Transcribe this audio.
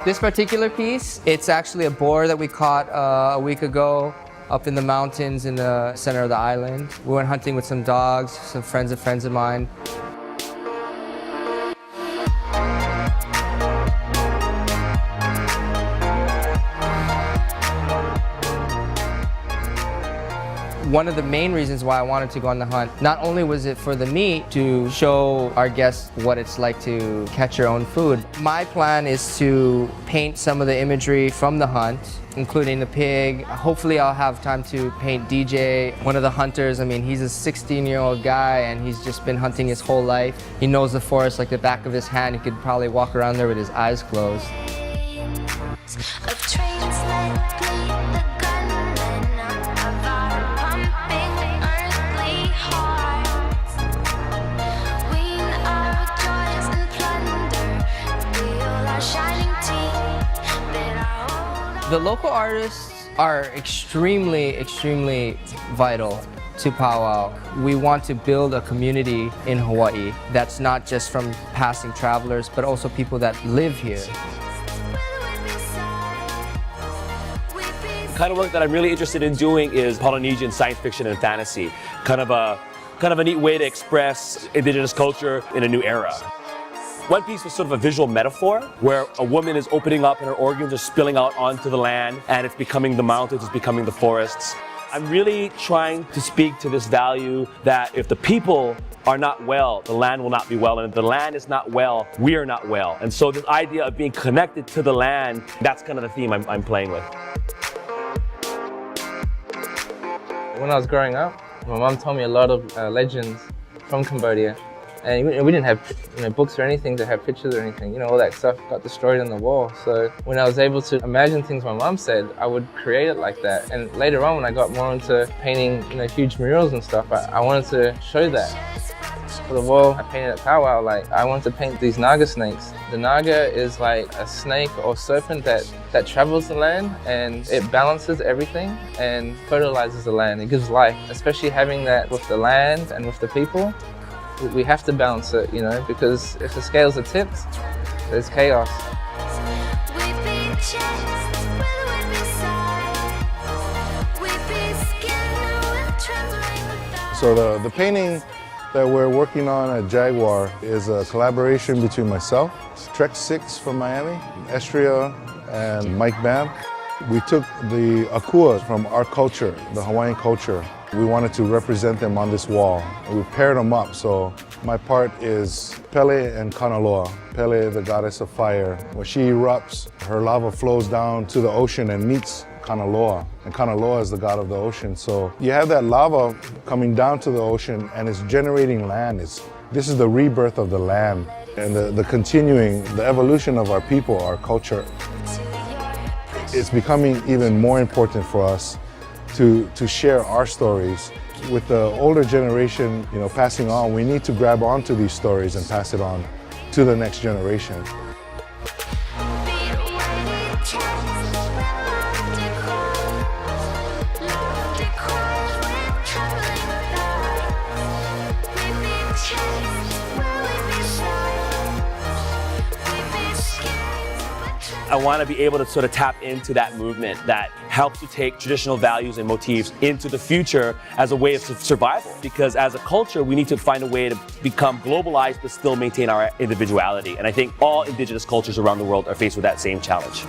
This particular piece, it's actually a boar that we caught a week ago up in the mountains in the center of the island. We went hunting with some dogs, some friends of mine. One of the main reasons why I wanted to go on the hunt, not only was it for the meat, to show our guests what it's like to catch your own food. My plan is to paint some of the imagery from the hunt, including the pig. Hopefully I'll have time to paint DJ, one of the hunters. I mean, he's a 16-year-old guy and he's just been hunting his whole life. He knows the forest like the back of his hand. He could probably walk around there with his eyes closed. The local artists are extremely vital to POW. We want to build a community in Hawaii that's not just from passing travelers, but also people that live here. The kind of work that I'm really interested in doing is Polynesian science fiction and fantasy. Kind of a neat way to express indigenous culture in a new era. One piece was sort of a visual metaphor where a woman is opening up and her organs are spilling out onto the land and it's becoming the mountains, it's becoming the forests. I'm really trying to speak to this value that if the people are not well, the land will not be well, and if the land is not well, we are not well. And so this idea of being connected to the land, that's kind of the theme I'm playing with. When I was growing up, my mom told me a lot of legends from Cambodia. And we didn't have books or anything to have pictures or anything. All that stuff got destroyed on the wall. So when I was able to imagine things my mom said, I would create it like that. And later on, when I got more into painting huge murals and stuff, I wanted to show that. For the wall I painted at POW, I wanted to paint these naga snakes. The naga is like a snake or serpent that travels the land, and it balances everything and fertilizes the land. It gives life, especially having that with the land and with the people. We have to balance it, because if the scales are tipped, there's chaos. So the painting that we're working on at Jaguar is a collaboration between myself, Trek 6 from Miami, Estria, and Mike Bam. We took the akuas from our culture, the Hawaiian culture. We wanted to represent them on this wall. We paired them up, so my part is Pele and Kanaloa. Pele, the goddess of fire. When she erupts, her lava flows down to the ocean and meets Kanaloa. And Kanaloa is the god of the ocean. So you have that lava coming down to the ocean and it's generating land. This is the rebirth of the land and the evolution of our people, our culture. It's becoming even more important for us to share our stories. With the older generation, passing on, we need to grab onto these stories and pass it on to the next generation. I want to be able to sort of tap into that movement that helps to take traditional values and motifs into the future as a way of survival. Because as a culture, we need to find a way to become globalized but still maintain our individuality. And I think all indigenous cultures around the world are faced with that same challenge.